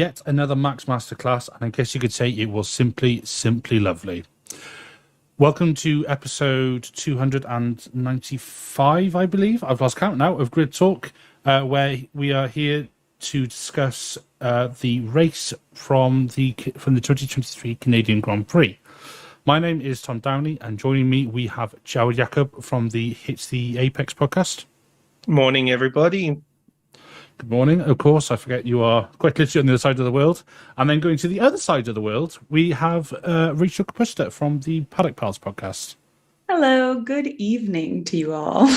yet another Max Masterclass, and I guess you could say it was simply lovely. Welcome to episode 295, I believe. I've lost count now, of Grid Talk, where we are here to discuss the race from the 2023 Canadian Grand Prix. My name is Tom Downey, and joining me we have Jawad Yaqub from the Hits the Apex podcast. Morning, everybody. Good morning. Of course, I forget you are quite literally on the other side of the world. And then going to the other side of the world, we have Rachel Kapusta from the Paddock Pals podcast. Hello. Good evening to you all.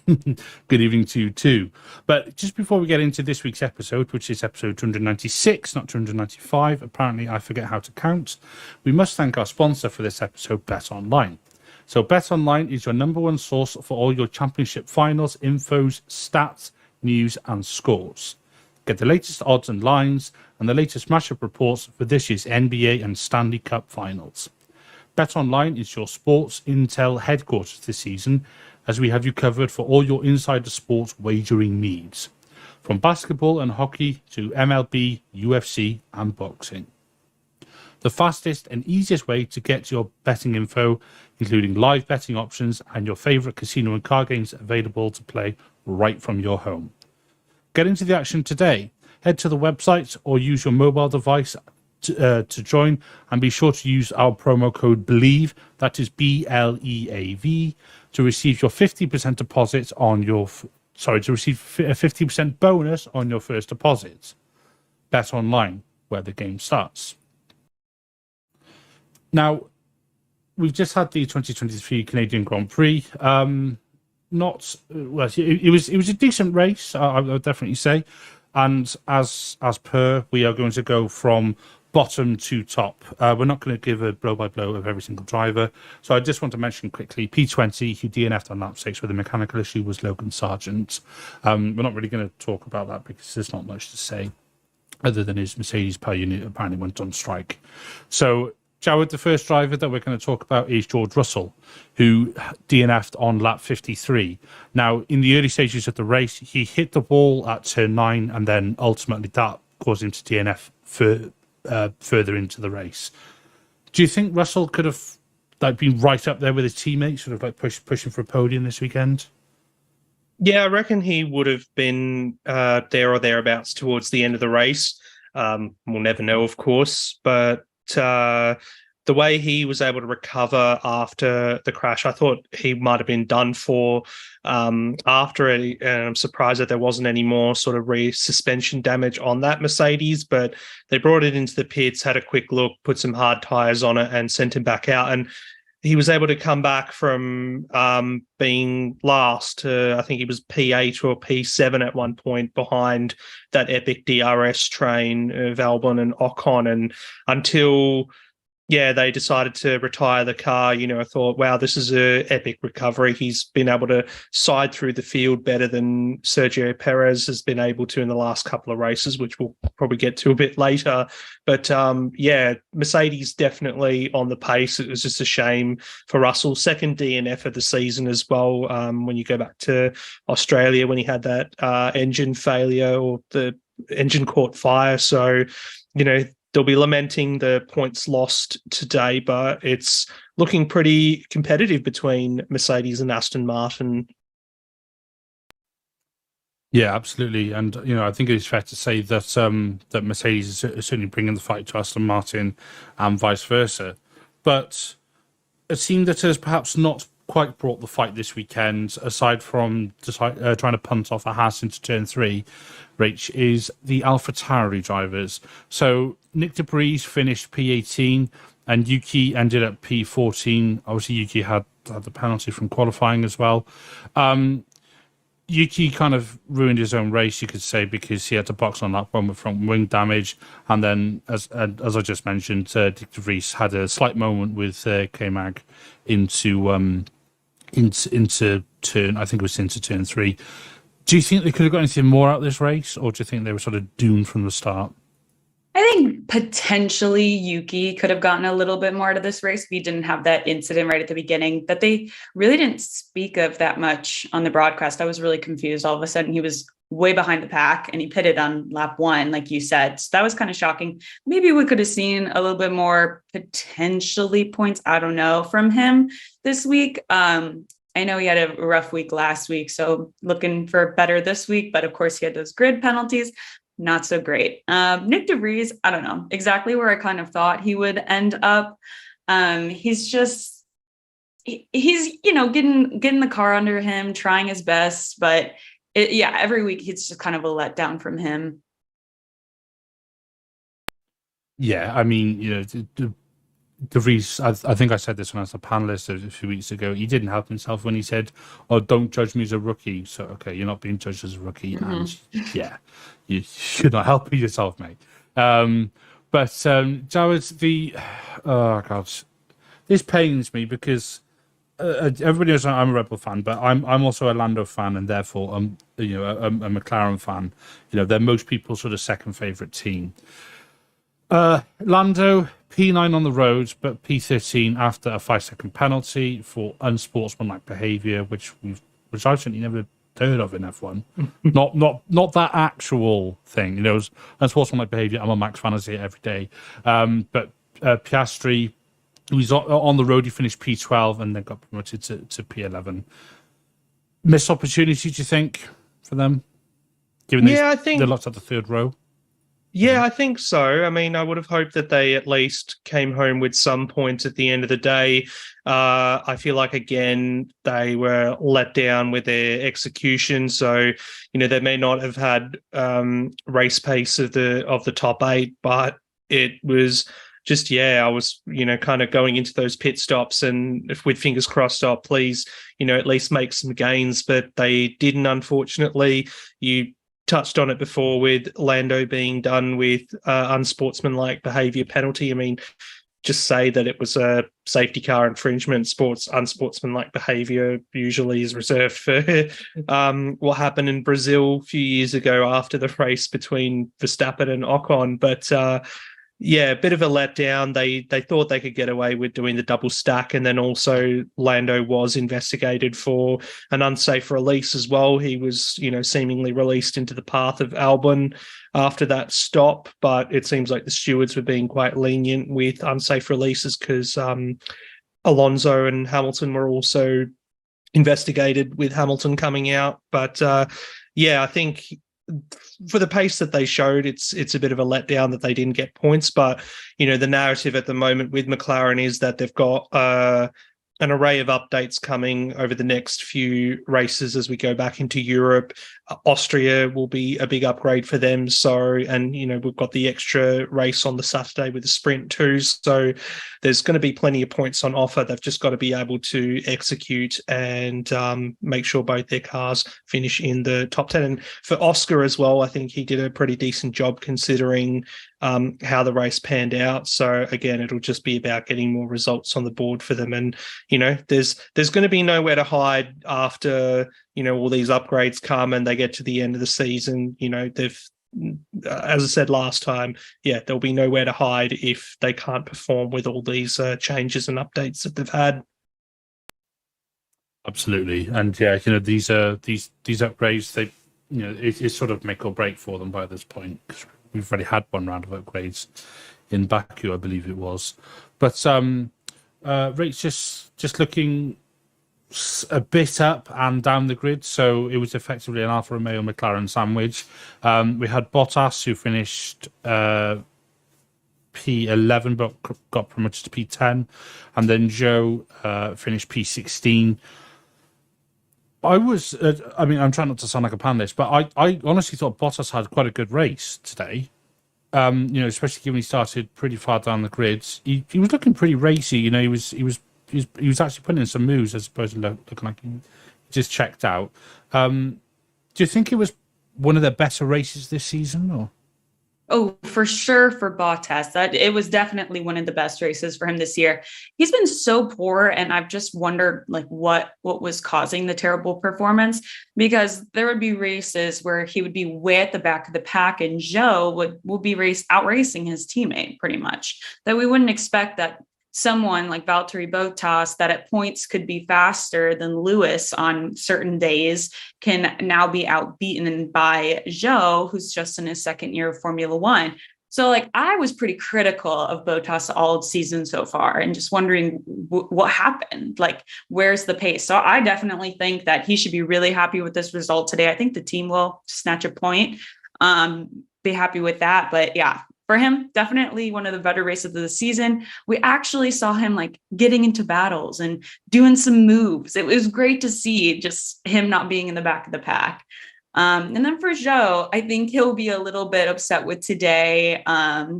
Good evening to you too. But just before we get into this week's episode, which is episode 296, not 295, apparently I forget how to count, we must thank our sponsor for this episode, Bet Online. So Bet Online is your number one source for all your championship finals, infos, stats, news and scores. Get the latest odds and lines and the latest matchup reports for this year's NBA and Stanley Cup finals. BetOnline is your sports intel headquarters this season, as we have you covered for all your insider sports wagering needs, from basketball and hockey to MLB, UFC and boxing. The fastest and easiest way to get your betting info, including live betting options and your favorite casino and card games available to play right from your home. Get into the action today. Head to the website or use your mobile device to join, and be sure to use our promo code BELIEVE, that is BLEAV, to receive your 50% deposit on your to receive a 50% bonus on your first deposit. Bet Online, where the game starts. Now, we've just had the 2023 Canadian Grand Prix. It was a decent race, I would definitely say, and as per, we are going to go from bottom to top. We're not going to give a blow by blow of every single driver, so I just want to mention quickly P20, who DNF'd on lap 6 with a mechanical issue, was Logan Sargent. We're not really going to talk about that because there's not much to say other than his Mercedes per unit apparently went on strike. So Jawad, the first driver that we're going to talk about is George Russell, who DNF'd on lap 53. Now, in the early stages of the race, he hit the wall at turn 9, and then ultimately that caused him to DNF further into the race. Do you think Russell could have been right up there with his teammates, sort of pushing for a podium this weekend? Yeah, I reckon he would have been there or thereabouts towards the end of the race. We'll never know, of course, but the way he was able to recover after the crash, I thought he might have been done for after it. And I'm surprised that there wasn't any more sort of suspension damage on that Mercedes, but they brought it into the pits, had a quick look, put some hard tires on it and sent him back out. And he was able to come back from being last to, I think he was P8 or P7 at one point, behind that epic DRS train of Albon and Ocon. And until they decided to retire the car, I thought, wow, this is an epic recovery. He's been able to side through the field better than Sergio Perez has been able to in the last couple of races, which we'll probably get to a bit later. But Mercedes definitely on the pace. It was just a shame for Russell. Second DNF of the season as well. When you go back to Australia, when he had that engine failure, or the engine caught fire. So, they'll be lamenting the points lost today, but it's looking pretty competitive between Mercedes and Aston Martin. Yeah, absolutely. And, I think it's fair to say that that Mercedes is certainly bringing the fight to Aston Martin and vice versa. But a team that has perhaps not quite brought the fight this weekend, aside from trying to punt off a Haas into turn 3, Rach, is the AlphaTauri drivers. So Nick de Vries finished P18 and Yuki ended at P14. Obviously, Yuki had the penalty from qualifying as well. Yuki kind of ruined his own race, you could say, because he had to box on that one with front wing damage. And then, as I just mentioned, Nick de Vries had a slight moment with K-Mag into turn, I think it was into turn 3. Do you think they could have got anything more out of this race, or do you think they were sort of doomed from the start? I think potentially Yuki could have gotten a little bit more out of this race if he didn't have that incident right at the beginning that they really didn't speak of that much on the broadcast. I was really confused. All of a sudden, he was way behind the pack and he pitted on lap 1, like you said. So that was kind of shocking. Maybe we could have seen a little bit more potentially points, I don't know, from him this week. I know he had a rough week last week, so looking for better this week. But of course, he had those grid penalties. Not so great. Nick DeVries, I don't know exactly where I kind of thought he would end up. He's getting the car under him, trying his best, but every week it's just kind of a letdown from him. Yeah, I mean, DeVries, I think I said this when I was a panelist a few weeks ago. He didn't help himself when he said, "Oh, don't judge me as a rookie." So, okay, you're not being judged as a rookie, and yeah, you're not helping yourself, mate. But Jawad, oh god, this pains me because everybody knows I'm a Red Bull fan, but I'm also a Lando fan, and therefore I'm a McLaren fan. They're most people's sort of second favorite team. Lando, P9 on the road, but P13 after a 5-second penalty for unsportsmanlike behaviour, which I've certainly never heard of in F1. not that actual thing. It was unsportsmanlike behaviour. I'm a Max fan, I see it every day. But Piastri, who's on the road, he finished P12 and then got promoted to P11. Missed opportunity, do you think, for them? Given I think they lost at the third row. Yeah, I think so. I mean, I would have hoped that they at least came home with some points at the end of the day. I feel like, again, they were let down with their execution. So, they may not have had race pace of the top 8, but it was just, I was, kind of going into those pit stops and with fingers crossed, please, at least make some gains. But they didn't, unfortunately. You touched on it before with Lando being done with unsportsmanlike behaviour penalty. I mean, just say that it was a safety car infringement. Unsportsmanlike behaviour usually is reserved for what happened in Brazil a few years ago after the race between Verstappen and Ocon. But a bit of a letdown. They thought they could get away with doing the double stack, and then also Lando was investigated for an unsafe release as well. He was, seemingly released into the path of Albon after that stop, but it seems like the stewards were being quite lenient with unsafe releases because Alonso and Hamilton were also investigated with Hamilton coming out. But I think for the pace that they showed, it's a bit of a letdown that they didn't get points. But, the narrative at the moment with McLaren is that they've got an array of updates coming over the next few races as we go back into Europe. Austria will be a big upgrade for them. So, and, we've got the extra race on the Saturday with the sprint too. So there's going to be plenty of points on offer. They've just got to be able to execute and make sure both their cars finish in the top 10. And for Oscar as well, I think he did a pretty decent job considering how the race panned out. So again, it'll just be about getting more results on the board for them. And, there's going to be nowhere to hide after, all these upgrades come and they get to the end of the season. They've, as I said last time, there'll be nowhere to hide if they can't perform with all these changes and updates that they've had. Absolutely. And these upgrades, they, it's sort of make or break for them by this point, because we've already had one round of upgrades in Baku, I believe it was. But rates just looking a bit up and down the grid, so it was effectively an Alfa Romeo McLaren sandwich. We had Bottas, who finished P11 but got promoted to P10, and then Joe finished P16. I'm trying not to sound like a panelist, but I honestly thought Bottas had quite a good race today. Especially given he started pretty far down the grids. He was looking pretty racy. He was actually putting in some moves as opposed to looking like he just checked out. Do you think it was one of their better races this season, or? Oh, for sure for Bottas. That it was definitely one of the best races for him this year. He's been so poor, and I've just wondered like what was causing the terrible performance, because there would be races where he would be way at the back of the pack and Joe would be out racing his teammate pretty much. That we wouldn't expect that someone like Valtteri Bottas that at points could be faster than Lewis on certain days can now be outbeaten by Zhou, who's just in his second year of Formula One. So like I was pretty critical of Bottas all season so far and just wondering what happened, like where's the pace? So I definitely think that he should be really happy with this result today. I think the team will snatch a point, be happy with that. But yeah, for him, definitely one of the better races of the season. We actually saw him like getting into battles and doing some moves. It was great to see just him not being in the back of the pack. And then for Zhou, I think he'll be a little bit upset with today.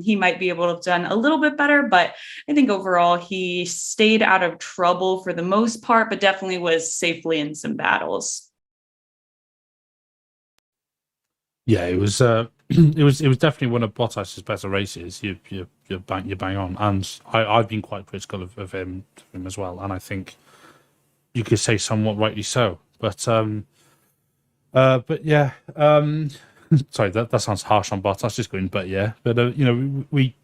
He might be able to have done a little bit better, but I think overall he stayed out of trouble for the most part, but definitely was safely in some battles. Yeah, it was it was definitely one of Bottas's better races. You bang on, and I've been quite critical of him as well, and I think you could say somewhat rightly so. But yeah, sorry, that sounds harsh on Bottas. Just going, but yeah, but we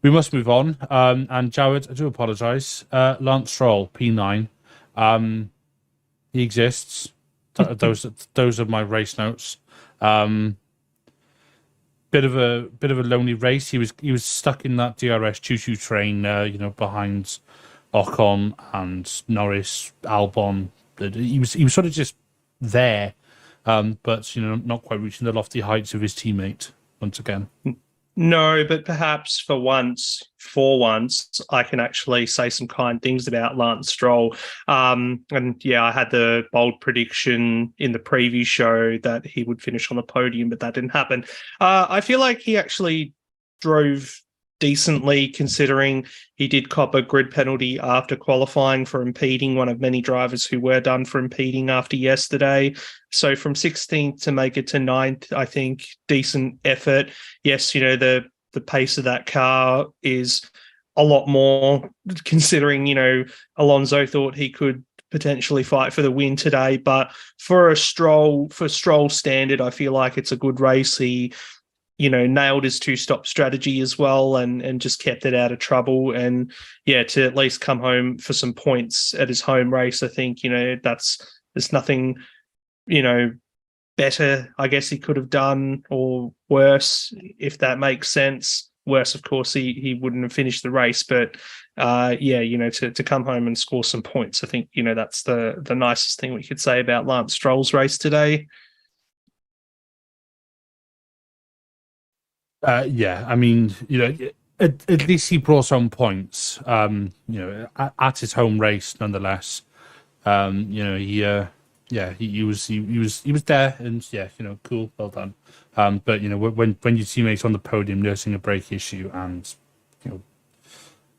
must move on. And Jawad, I do apologise. Lance Stroll, P9, he exists. Those are my race notes. Bit of a lonely race. He was stuck in that DRS choo-choo train, behind Ocon and Norris, Albon. He was sort of just there, but not quite reaching the lofty heights of his teammate once again. No, but perhaps for once, I can actually say some kind things about Lance Stroll. And yeah, I had the bold prediction in the preview show that he would finish on the podium, but that didn't happen. I feel like he actually drove decently, considering he did cop a grid penalty after qualifying for impeding, one of many drivers who were done for impeding after yesterday. So from 16th to make it to 9th, I think decent effort. Yes, the pace of that car is a lot more, considering, Alonso thought he could potentially fight for the win today. But for Stroll standard, I feel like it's a good race. He nailed his two-stop strategy as well, and just kept it out of trouble. And yeah, to at least come home for some points at his home race, I think, there's nothing, better, I guess, he could have done, or worse, if that makes sense. Worse, of course, he wouldn't have finished the race, but to come home and score some points, I think, that's the nicest thing we could say about Lance Stroll's race today. Yeah, I mean, at least he brought some points. At his home race, nonetheless. He was there, and yeah, cool, well done. But when your teammate's on the podium nursing a brake issue and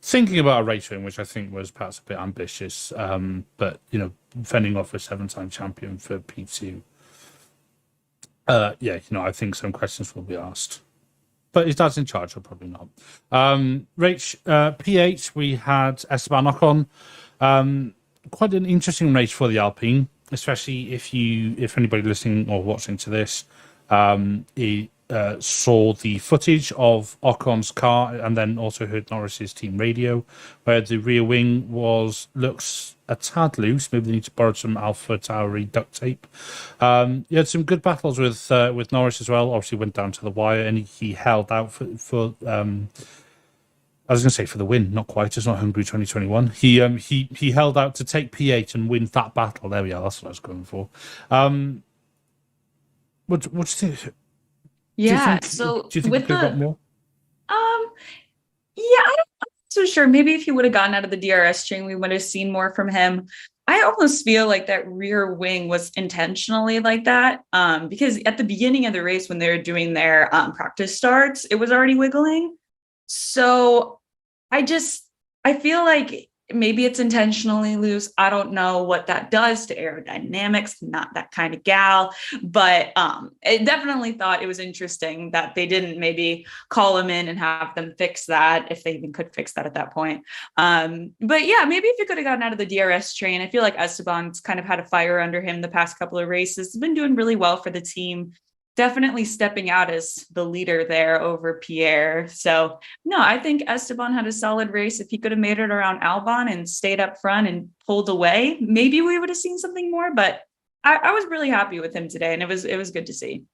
thinking about a race win, which I think was perhaps a bit ambitious, but fending off a 7-time champion for P2. I think some questions will be asked. But his dad's in charge, so probably not. Rach, P8, we had Esteban Ocon. Quite an interesting race for the Alpine, especially if anybody listening or watching to this saw the footage of Ocon's car and then also heard Norris's team radio, where the rear wing looks a tad loose. Maybe they need to borrow some Alpha Tauri duct tape. He had some good battles with Norris as well. Obviously went down to the wire, and he held out for I was going to say for the win, not quite. It's not Hungary 2021. He held out to take P8 and win that battle. There we are. That's what I was going for. What do you think? Yeah. Do you think he could have got more? Yeah, I'm not so sure. Maybe if he would have gotten out of the DRS chain, we would have seen more from him. I almost feel like that rear wing was intentionally like that, because at the beginning of the race, when they were doing their practice starts, it was already wiggling. So I feel like maybe it's intentionally loose. I don't know what that does to aerodynamics. Not that kind of gal, but I definitely thought it was interesting that they didn't maybe call him in and have them fix that, if they even could fix that at that point. But yeah, maybe if you could have gotten out of the DRS train. I feel like Esteban's kind of had a fire under him the past couple of races. He's been doing really well for the team. Definitely stepping out as the leader there over Pierre. So no, I think Esteban had a solid race. If he could have made it around Albon and stayed up front and pulled away, maybe we would have seen something more, but I was really happy with him today, and it was good to see.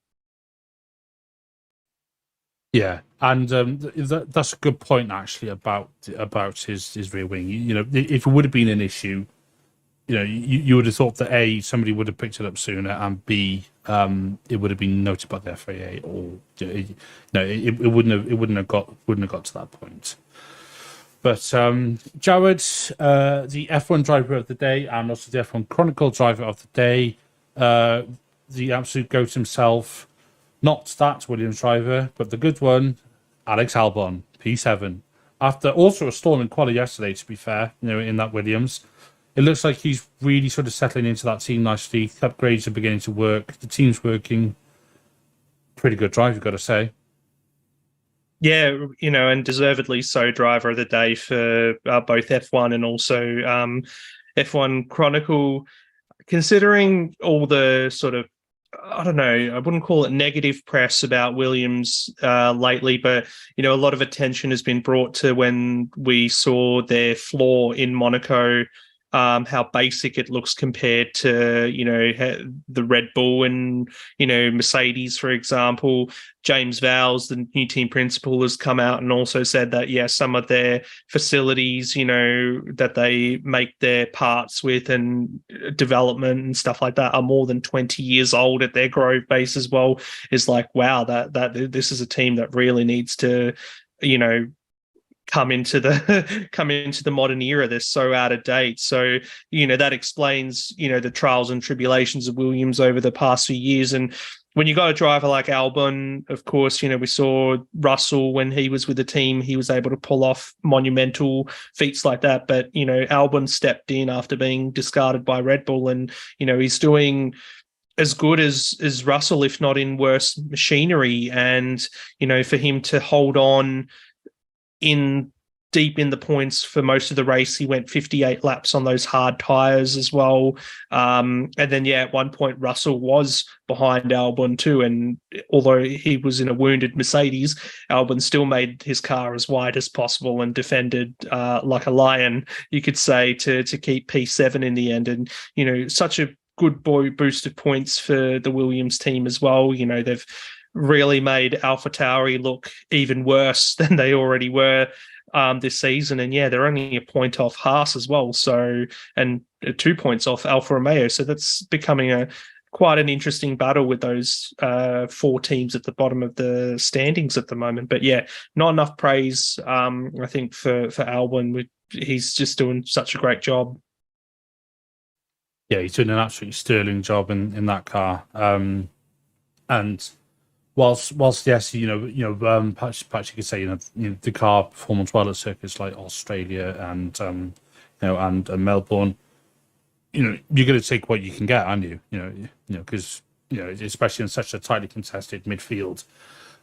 Yeah, and that's a good point actually about his rear wing. You know, if it would have been an issue, you know, you would have thought that A, somebody would have picked it up sooner, and B, it would have been noted by the FAA, or it wouldn't have got to that point. But Jawad, the F1 driver of the day, and also the F1 Chronicle driver of the day, the absolute goat himself, not that Williams driver, but the good one, Alex Albon, P7. After also a storm in quali yesterday, to be fair, you know, in that Williams. It looks like he's really sort of settling into that team nicely. Upgrades are beginning to work. The team's working. Pretty good drive, you've got to say. Yeah, you know, and deservedly so, driver of the day for both F1 and also F1 Chronicle. Considering all the sort of, I don't know, I wouldn't call it negative press about Williams lately, but, you know, a lot of attention has been brought to when we saw their flaw in Monaco. How basic it looks compared to, you know, the Red Bull and, you know, Mercedes, for example. James Vowles, the new team principal, has come out and also said that, yeah, some of their facilities, you know, that they make their parts with and development and stuff like that are more than 20 years old at their Grove base as well. Is like, wow, that this is a team that really needs to, you know, come into the modern era. They're so out of date. So, you know, that explains, you know, the trials and tribulations of Williams over the past few years. And when you got a driver like Albon, of course, you know, we saw Russell when he was with the team, he was able to pull off monumental feats like that. But, you know, Albon stepped in after being discarded by Red Bull, and, you know, he's doing as good as Russell, if not in worse machinery. And, you know, for him to hold on deep in the points for most of the race, he went 58 laps on those hard tires as well. And then, yeah, at one point Russell was behind Albon too. And although he was in a wounded Mercedes, Albon still made his car as wide as possible and defended like a lion, you could say, to keep P7 in the end. And, you know, such a good boost of points for the Williams team as well. You know, they've really made AlphaTauri look even worse than they already were this season. And yeah, they're only a point off Haas as well. So, and 2 points off Alfa Romeo. So that's becoming quite an interesting battle with those 4 teams at the bottom of the standings at the moment. But yeah, not enough praise, I think, for Albon. He's just doing such a great job. Yeah, he's doing an absolutely sterling job in that car. And whilst yes, perhaps you could say, you know, the car performance well at circuits like Australia and and Melbourne. You know, you're going to take what you can get, aren't you? Because especially in such a tightly contested midfield.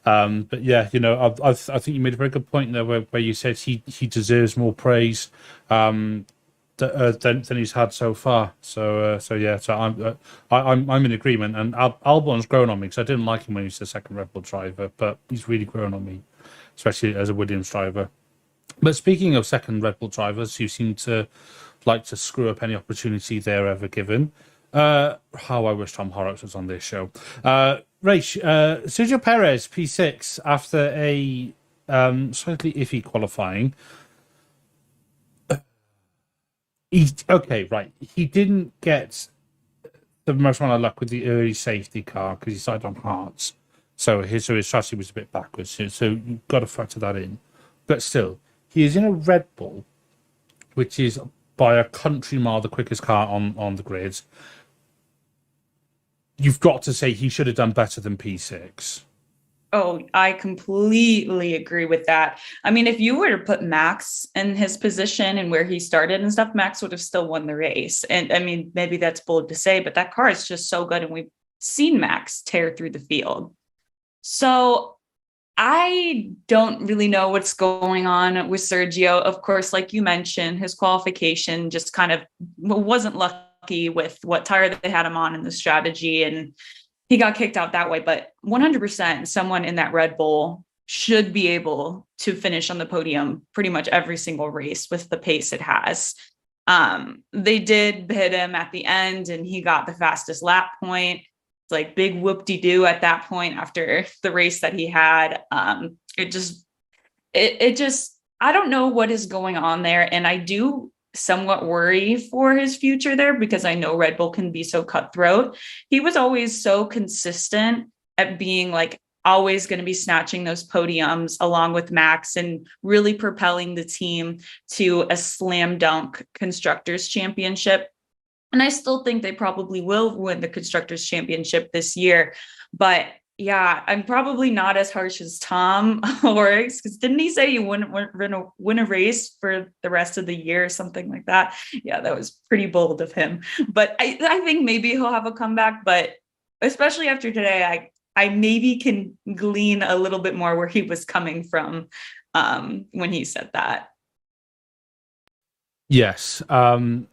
But yeah, you know, I think you made a very good point there, where you said he deserves more praise than he's had so far. So I'm in agreement. And Albon's grown on me, because I didn't like him when he was the second Red Bull driver, but he's really grown on me, especially as a Williams driver. But speaking of second Red Bull drivers who seem to like to screw up any opportunity they're ever given, how I wish Tom Horrocks was on this show. Sergio Perez, P6, after a slightly iffy qualifying. He didn't get the most amount of luck with the early safety car because he started on hards. So his chassis was a bit backwards. So you've got to factor that in. But still, he is in a Red Bull, which is by a country mile the quickest car on the grids. You've got to say he should have done better than P6. Oh, I completely agree with that. I mean, if you were to put Max in his position and where he started and stuff, Max would have still won the race. And I mean, maybe that's bold to say, but that car is just so good. And we've seen Max tear through the field. So I don't really know what's going on with Sergio. Of course, like you mentioned, his qualification just kind of wasn't lucky with what tire they had him on and the strategy. And he got kicked out that way, but 100% someone in that Red Bull should be able to finish on the podium pretty much every single race with the pace it has. They did hit him at the end and he got the fastest lap point. It's like big whoop-de-doo at that point after the race that he had. It just, I don't know what is going on there. And I do somewhat worry for his future there because I know Red Bull can be so cutthroat. He was always so consistent at being like always going to be snatching those podiums along with Max and really propelling the team to a slam dunk constructors championship. And I still think they probably will win the constructors championship this year, but yeah, I'm probably not as harsh as Tom Horrocks, because didn't he say you wouldn't win a race for the rest of the year or something like that? Yeah, that was pretty bold of him. But I think maybe he'll have a comeback, but especially after today, I maybe can glean a little bit more where he was coming from when he said that. Yes, and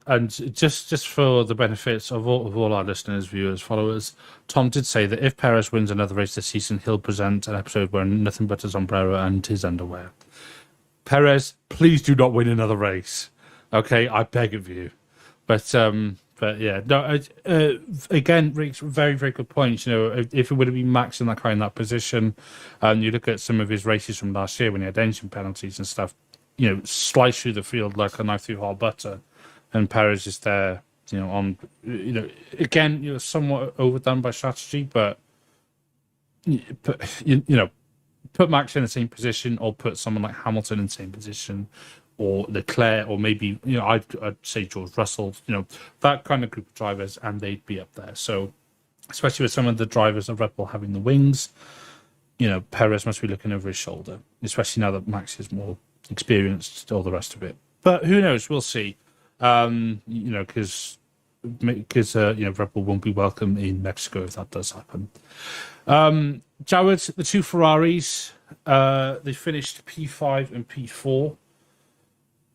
just for the benefits of all our listeners, viewers, followers, Tom did say that if Perez wins another race this season, he'll present an episode wearing nothing but his umbrella and his underwear. Perez, please do not win another race, okay? I beg of you. But yeah, no. Again, Rick's very, very good point. You know, if it would have been Max in that car in that position, and you look at some of his races from last year when he had engine penalties and stuff, you know, slice through the field like a knife through hot butter, and Perez is there, you know, on, you know, again, you know, somewhat overdone by strategy, but you know, put Max in the same position, or put someone like Hamilton in the same position, or Leclerc, or maybe, you know, I'd say George Russell, you know, that kind of group of drivers, and they'd be up there. So, especially with some of the drivers of Red Bull having the wings, you know, Perez must be looking over his shoulder, especially now that Max is more experienced, all the rest of it. But who knows? We'll see. You know, because you know, Red Bull won't be welcome in Mexico if that does happen. Jawad, the two Ferraris, they finished P5 and P4.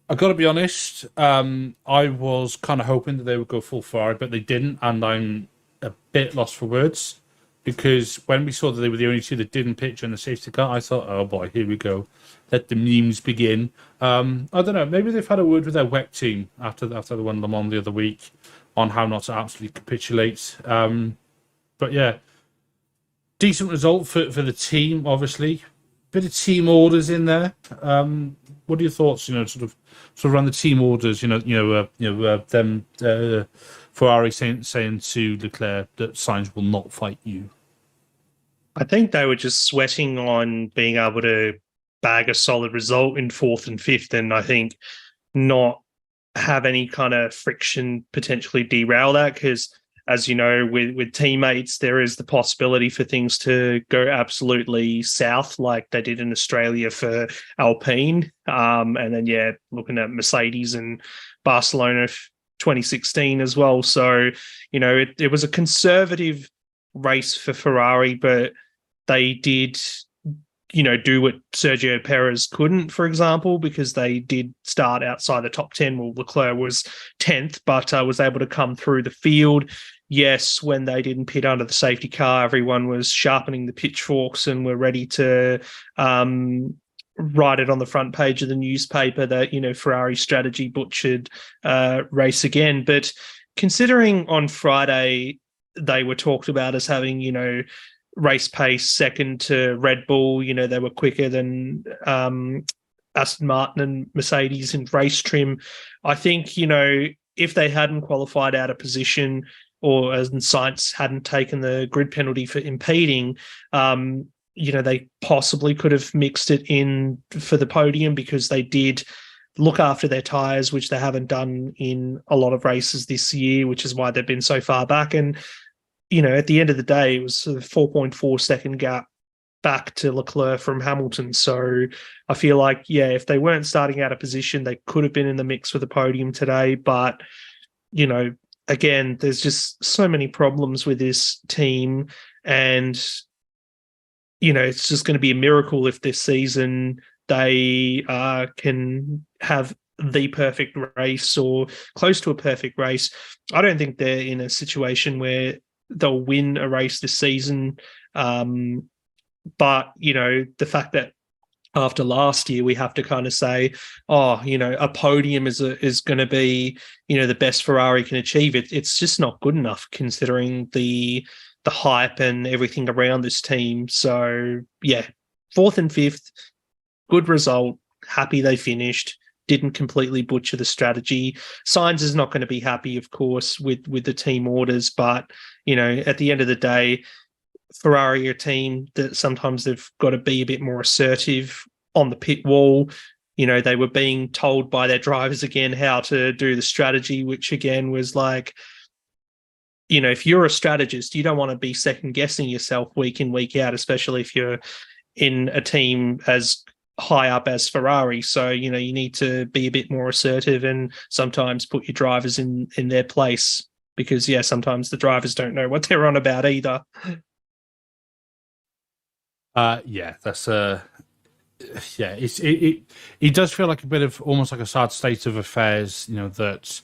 I got to be honest, I was kind of hoping that they would go full Ferrari, but they didn't, and I'm a bit lost for words, because when we saw that they were the only two that didn't pitch in the safety car, I thought, oh boy, here we go. Let the memes begin. I don't know, maybe they've had a word with their WEC team after they won Le Mans the other week on how not to absolutely capitulate. But yeah, decent result for the team, obviously. Bit of team orders in there. What are your thoughts? You know, sort of around the team orders. Them Ferrari saying to Leclerc that Sainz will not fight you. I think they were just sweating on being able to bag a solid result in fourth and fifth, and I think not have any kind of friction potentially derail that, because, as you know, with teammates, there is the possibility for things to go absolutely south, like they did in Australia for Alpine. And then, yeah, looking at Mercedes and Barcelona 2016 as well. So, you know, it was a conservative race for Ferrari, but they did, you know, do what Sergio Perez couldn't, for example, because they did start outside the top 10. Well, Leclerc was 10th, but was able to come through the field. Yes, when they didn't pit under the safety car, everyone was sharpening the pitchforks and were ready to write it on the front page of the newspaper that, you know, Ferrari strategy butchered race again. But considering on Friday they were talked about as having, you know, race pace second to Red Bull, you know, they were quicker than Aston Martin and Mercedes in race trim. I think, you know, if they hadn't qualified out of position, or as Sainz hadn't taken the grid penalty for impeding, you know, they possibly could have mixed it in for the podium, because they did look after their tyres, which they haven't done in a lot of races this year, which is why they've been so far back. And, you know, at the end of the day, it was a 4.4 second gap back to Leclerc from Hamilton. So I feel like, yeah, if they weren't starting out of position, they could have been in the mix for the podium today. But, you know, again, there's just so many problems with this team. And, you know, it's just going to be a miracle if this season they can have the perfect race or close to a perfect race. I don't think they're in a situation where they'll win a race this season. But, you know, the fact that after last year, we have to kind of say, oh, you know, a podium is going to be, you know, the best Ferrari can achieve. It's just not good enough considering the hype and everything around this team. So, yeah, 4th and 5th, good result. Happy they finished. Didn't completely butcher the strategy. Sainz is not going to be happy, of course, with the team orders. But, you know, at the end of the day, Ferrari are a team that sometimes they've got to be a bit more assertive on the pit wall. You know, they were being told by their drivers again how to do the strategy, which again was like, you know, if you're a strategist, you don't want to be second guessing yourself week in, week out, especially if you're in a team as high up as Ferrari. So, you know, you need to be a bit more assertive and sometimes put your drivers in their place because, yeah, sometimes the drivers don't know what they're on about either. Yeah, that's yeah. It does feel like a bit of almost like a sad state of affairs. You know that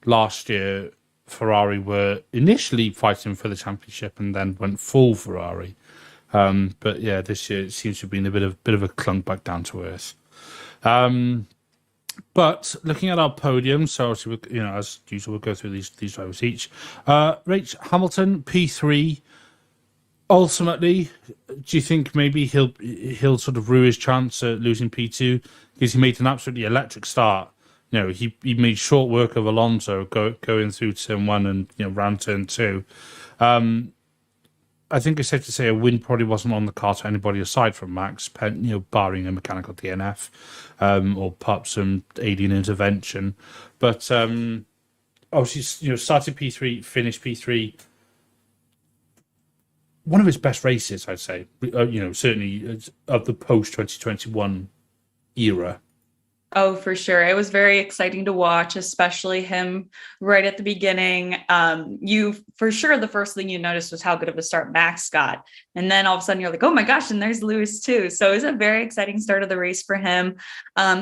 last year Ferrari were initially fighting for the championship and then went full Ferrari. But yeah, this year it seems to have been a bit of a clunk back down to earth. But looking at our podium, so obviously, you know, as usual, we'll go through these drivers each. Rach Hamilton, P3. Ultimately, do you think maybe he'll sort of rue his chance at losing P2 because he made an absolutely electric start? You know, he made short work of Alonso going through turn 1 and, you know, round turn 2. I think it's safe to say a win probably wasn't on the card to anybody aside from Max, you know, barring a mechanical DNF or perhaps some alien intervention. But obviously, you know, started P3, finished P3. One of his best races, I'd say. You know, certainly of the post-2021 era. Oh, for sure. It was very exciting to watch, especially him right at the beginning. For sure, the first thing you noticed was how good of a start Max got. And then all of a sudden you're like, oh my gosh, and there's Lewis too. So it was a very exciting start of the race for him.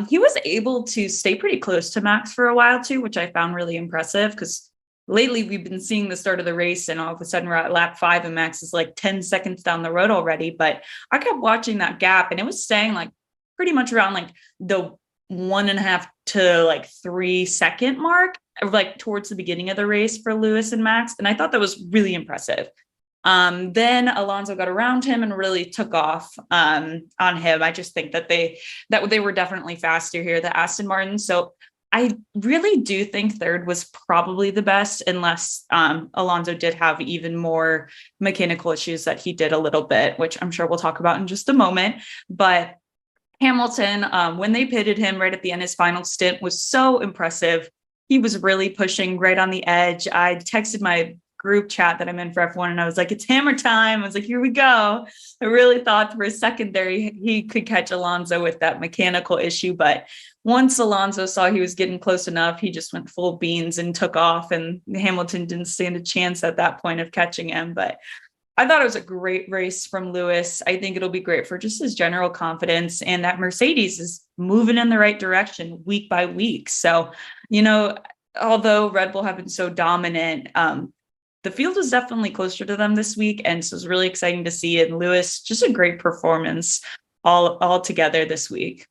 He was able to stay pretty close to Max for a while too, which I found really impressive because lately we've been seeing the start of the race and all of a sudden we're at lap 5 and Max is like 10 seconds down the road already. But I kept watching that gap and it was staying like pretty much around like the 1.5 to like 3 second mark, like towards the beginning of the race for Lewis and Max. And I thought that was really impressive. Then Alonso got around him and really took off on him. I just think that they were definitely faster here, the Aston Martin. So I really do think third was probably the best, unless Alonso did have even more mechanical issues that he did a little bit, which I'm sure we'll talk about in just a moment. But Hamilton, when they pitted him right at the end, his final stint was so impressive. He was really pushing right on the edge. I texted my group chat that I'm in for F1 and I was like, it's hammer time. I was like, here we go. I really thought for a second there he could catch Alonso with that mechanical issue. But once Alonso saw he was getting close enough, he just went full beans and took off. And Hamilton didn't stand a chance at that point of catching him. But I thought it was a great race from Lewis. I think it'll be great for just his general confidence, and that Mercedes is moving in the right direction week by week. So, you know, although Red Bull have been so dominant, the field was definitely closer to them this week. And so it was really exciting to see it. And Lewis, just a great performance all together this week.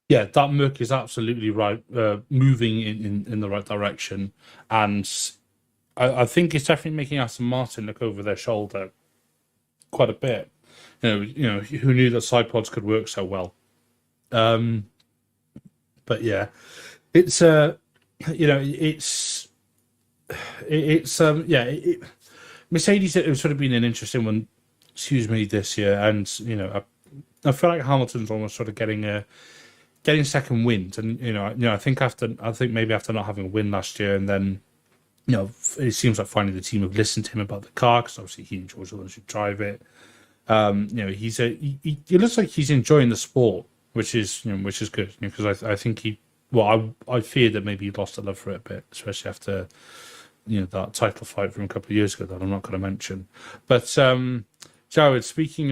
Yeah, that Merc is absolutely right, moving in the right direction. And I think it's definitely making Aston Martin look over their shoulder quite a bit. You know, who knew that side pods could work so well? But yeah, it's Mercedes. It sort of been an interesting one, this year, and you know, I feel like Hamilton's almost sort of getting second wind, and I think maybe after not having a win last year, and then it seems like finally the team have listened to him about the car, because obviously he and George Alonso should drive it. He looks like he's enjoying the sport, which is good, because I think I feared that maybe he lost a love for it a bit, especially after that title fight from a couple of years ago that I'm not going to mention. But Jawad, speaking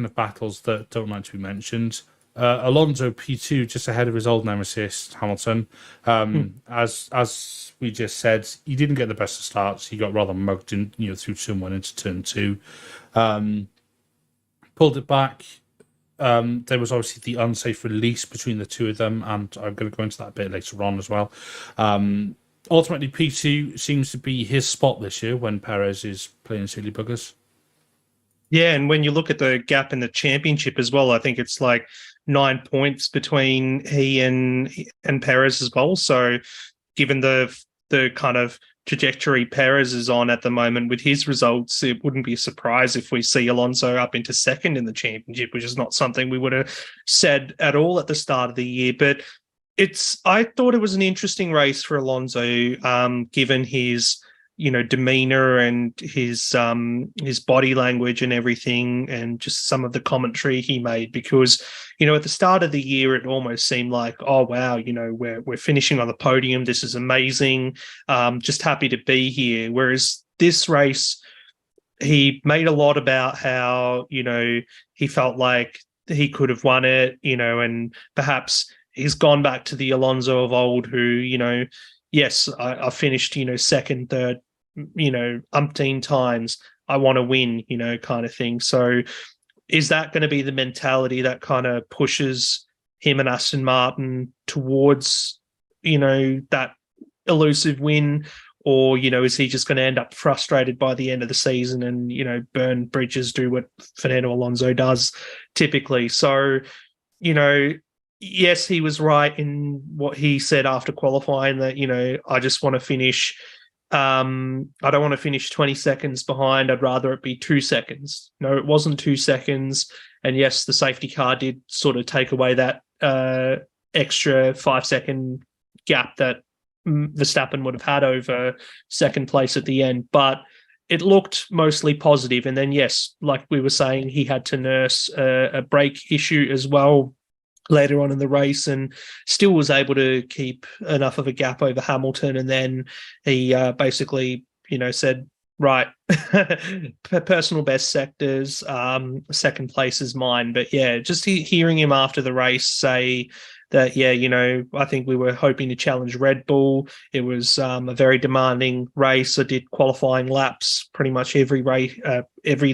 of battles that don't like to be mentioned, Alonso P2 just ahead of his old nemesis Hamilton. As we just said, he didn't get the best of starts. He got rather mugged in, through turn 1 into turn 2. Pulled it back. There was obviously the unsafe release between the two of them, and I'm going to go into that a bit later on as well. Ultimately, P2 seems to be his spot this year when Perez is playing silly buggers. Yeah, and when you look at the gap in the championship as well, I think it's like 9 points between he and Perez as well. So given the kind of trajectory Perez is on at the moment with his results, it wouldn't be a surprise if we see Alonso up into second in the championship, which is not something we would have said at all at the start of the year. But I thought it was an interesting race for Alonso, given his demeanor and his body language and everything, and just some of the commentary he made, because at the start of the year it almost seemed like, oh wow, we're finishing on the podium, this is amazing, just happy to be here. Whereas this race, he made a lot about how he felt like he could have won it, and perhaps he's gone back to the Alonso of old who, yes, I finished, second, third, umpteen times. I want to win, kind of thing. So is that going to be the mentality that kind of pushes him and Aston Martin towards, that elusive win? Or, is he just going to end up frustrated by the end of the season and, burn bridges, do what Fernando Alonso does typically? So, yes, he was right in what he said after qualifying that, I just want to finish. I don't want to finish 20 seconds behind. I'd rather it be 2 seconds. No, it wasn't 2 seconds. And yes, the safety car did sort of take away that extra 5-second gap that Verstappen would have had over second place at the end. But it looked mostly positive. And then, yes, like we were saying, he had to nurse a brake issue as well later on in the race, and still was able to keep enough of a gap over Hamilton. And then he basically, said, right, personal best sectors, second place is mine. But yeah, just hearing him after the race say that, yeah, I think we were hoping to challenge Red Bull. It was a very demanding race. I did qualifying laps pretty much every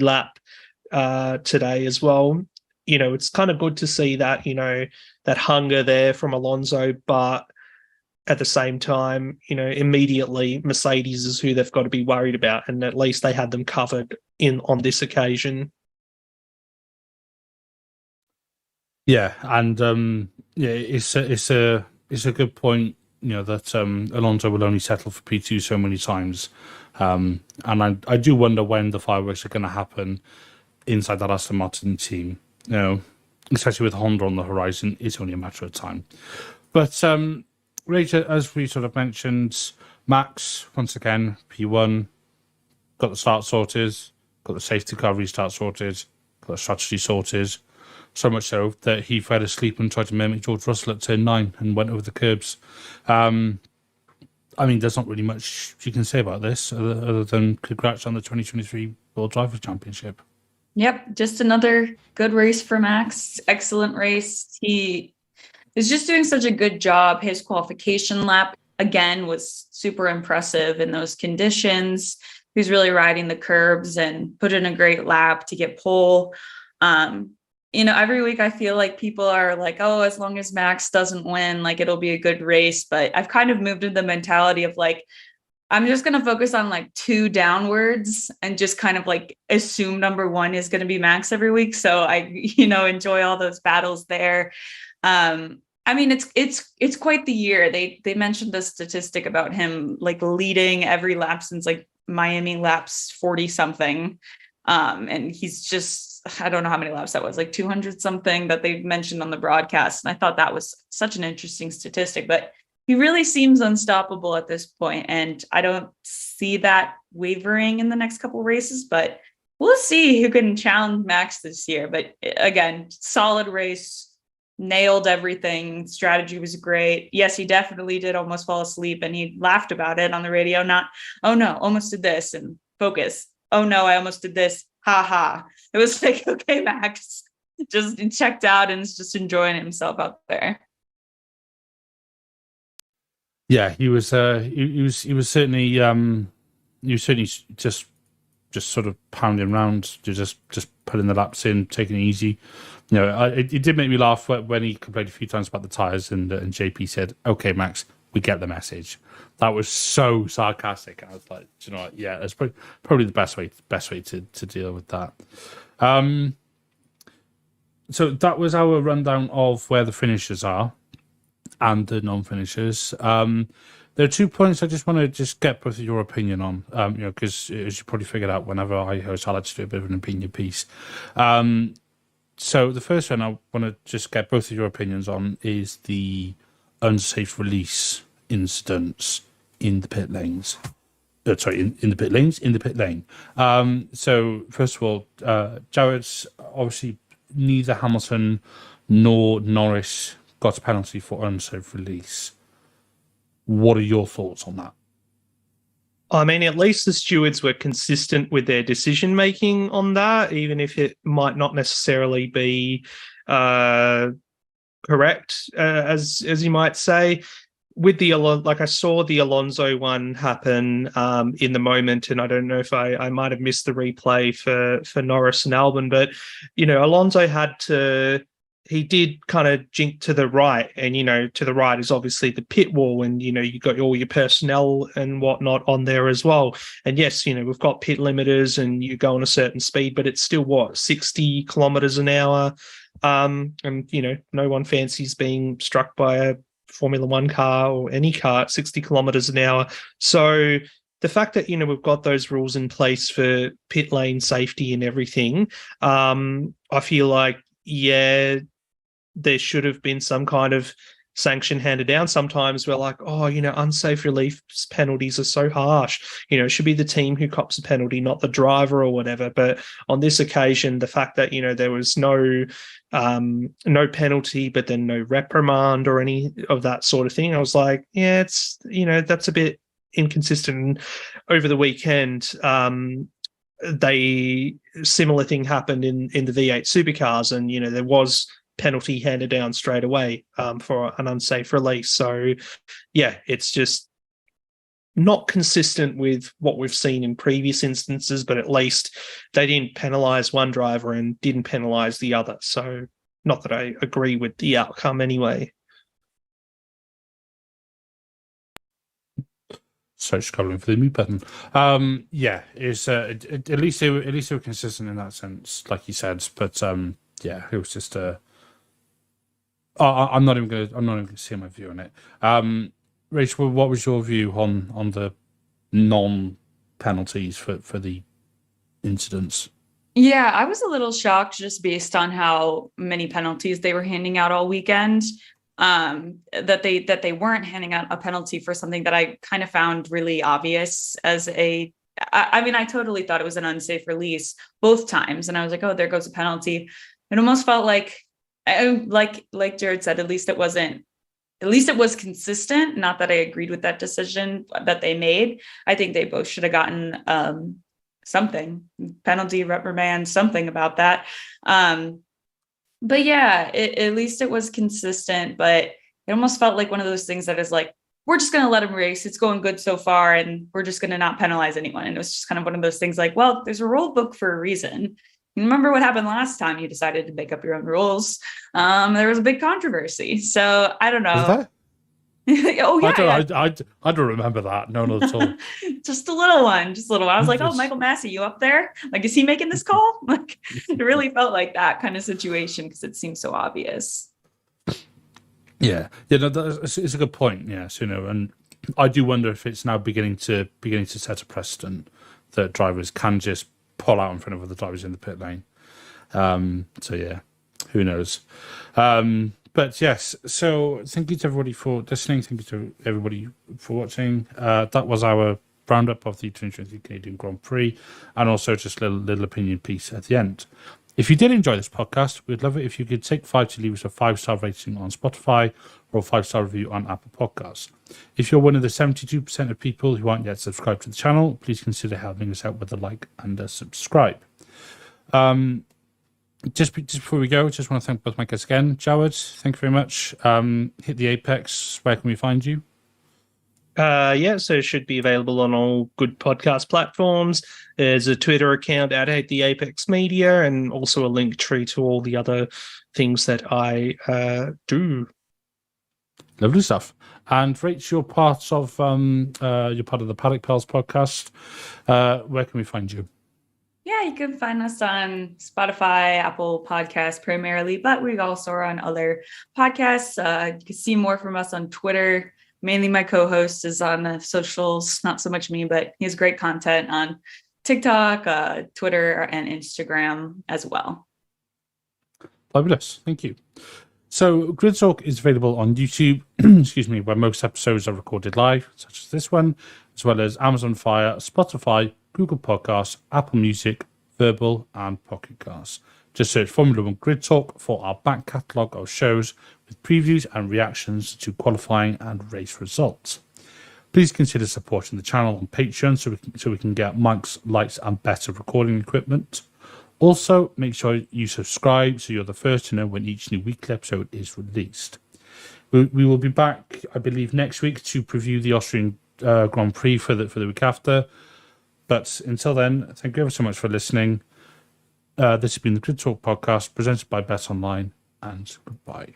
lap today as well. It's kind of good to see that, that hunger there from Alonso, but at the same time, immediately Mercedes is who they've got to be worried about, and at least they had them covered on this occasion. Yeah, and it's a good point, that Alonso will only settle for P2 so many times, and I do wonder when the fireworks are going to happen inside that Aston Martin team. Especially with Honda on the horizon, it's only a matter of time. But Rachel, as we sort of mentioned, Max once again P1 got the start sorted, got the safety car restart sorted, got the strategy sorted. So much so that he fell asleep and tried to mimic George Russell at turn 9 and went over the curbs. There's not really much you can say about this other than congrats on the 2023 World Drivers' Championship. Yep, just another good race for Max. Excellent race. He is just doing such a good job. His qualification lap, again, was super impressive in those conditions. He was really riding the curbs and put in a great lap to get pole. Every week I feel like people are like, oh, as long as Max doesn't win, like it'll be a good race. But I've kind of moved into the mentality of like, I'm just going to focus on like 2 downwards and just kind of like assume number 1 is going to be Max every week. So I, enjoy all those battles there. It's quite the year. They mentioned the statistic about him like leading every lap since like Miami laps 40 something. And he's just, I don't know how many laps that was, like 200 something that they mentioned on the broadcast. And I thought that was such an interesting statistic, but he really seems unstoppable at this point, and I don't see that wavering in the next couple races, but we'll see who can challenge Max this year. But again, solid race, nailed everything. Strategy was great. Yes, he definitely did almost fall asleep, and he laughed about it on the radio. Not, oh no, almost did this, and focus. Oh no, I almost did this. Ha ha. It was like, okay, Max just checked out and is just enjoying himself out there. Yeah, he was certainly just sort of pounding around, just putting the laps in, taking it easy. You know, it did make me laugh when he complained a few times about the tires, and JP said, "Okay, Max, we get the message." That was so sarcastic. I was like, do you know what? Yeah, that's probably the best way to deal with that. So that was our rundown of where the finishers are and the non-finishers. There are 2 points I just want to get both of your opinion on, because as you probably figured out, whenever I host, I like to do a bit of an opinion piece. So the first one I want to just get both of your opinions on is the unsafe release incidents in the pit lanes. In the pit lanes, in the pit lane. So first of all, Jared's obviously neither Hamilton nor Norris got a penalty for unsafe release. What are your thoughts on that? I mean, at least the stewards were consistent with their decision making on that, even if it might not necessarily be correct, as you might say. With the I saw the Alonso one happen in the moment, and I don't know if I might have missed the replay for Norris and Albon, but Alonso he did kind of jink to the right, and to the right is obviously the pit wall, and you got all your personnel and whatnot on there as well. And yes, we've got pit limiters, and you go on a certain speed, but it's still 60 kilometers an hour, and no one fancies being struck by a Formula One car or any car at 60 kilometers an hour. So the fact that we've got those rules in place for pit lane safety and everything, I feel like there should have been some kind of sanction handed down. Sometimes we're like, unsafe release penalties are so harsh. It should be the team who cops a penalty, not the driver or whatever. But on this occasion, the fact that there was no penalty, but then no reprimand or any of that sort of thing, I was like, yeah, it's that's a bit inconsistent. And over the weekend, similar thing happened in the V8 supercars, and there was penalty handed down straight away for an unsafe release. So yeah, it's just not consistent with what we've seen in previous instances, but at least they didn't penalize one driver and didn't penalize the other. So not that I agree with the outcome anyway. So scrolling for the mute button. Yeah, it's at least they were consistent in that sense, like you said. But yeah, it was just I'm not even gonna say my view on it. Rachel, what was your view on the non-penalties for the incidents? Yeah, I was a little shocked just based on how many penalties they were handing out all weekend. That they weren't handing out a penalty for something that I kind of found really obvious as I mean, I totally thought it was an unsafe release both times, and I was like, oh, there goes a penalty. It almost felt like Jared said, at least it was consistent. Not that I agreed with that decision that they made. I think they both should have gotten something, penalty, reprimand, something about that. But yeah, at least it was consistent, but it almost felt like one of those things that is like, we're just going to let him race. It's going good so far, and we're just going to not penalize anyone. And it was just kind of one of those things like, well, there's a rule book for a reason. You remember what happened last time you decided to make up your own rules? There was a big controversy. So I don't know. Oh yeah, I don't remember that. No, not at all. Just a little one. I was like, oh, Michael Massey, you up there? Like, is he making this call? Like, it really felt like that kind of situation because it seems so obvious. Yeah, no, it's a good point. Yeah, and I do wonder if it's now beginning to set a precedent that drivers can just pull out in front of other drivers in the pit lane. So yeah, who knows? But yes, so thank you to everybody for listening. Thank you to everybody for watching. That was our roundup of the 2023 Canadian Grand Prix, and also just a little opinion piece at the end. If you did enjoy this podcast, we'd love it if you could take 5 to leave us a 5-star rating on Spotify or a 5-star review on Apple Podcasts. If you're one of the 72% of people who aren't yet subscribed to the channel, please consider helping us out with a like and a subscribe. Just before we go, just want to thank both my guests again. Jawad, thank you very much. Hit the Apex. Where can we find you? So it should be available on all good podcast platforms. There's a Twitter account at Hate the Apex Media, and also a link tree to all the other things that I do. Lovely stuff. And Rach, you're part of the Paddock Pals podcast. Where can we find you? Yeah, you can find us on Spotify, Apple Podcasts primarily, but we also are on other podcasts. You can see more from us on Twitter. Mainly my co-host is on the socials, not so much me, but he has great content on TikTok, Twitter, and Instagram as well. Fabulous. Thank you. So Grid Talk is available on YouTube, where most episodes are recorded live, such as this one, as well as Amazon Fire, Spotify, Google Podcasts, Apple Music, Verbal, and Pocket Casts. Just search Formula One Grid Talk for our back catalogue of shows with previews and reactions to qualifying and race results. Please consider supporting the channel on Patreon so we can get mics, lights, and better recording equipment. Also, make sure you subscribe so you're the first to know when each new weekly episode is released. We will be back, I believe, next week to preview the Austrian Grand Prix for the week after. But until then, thank you ever so much for listening. This has been the Grid Talk podcast presented by Bet Online, and goodbye.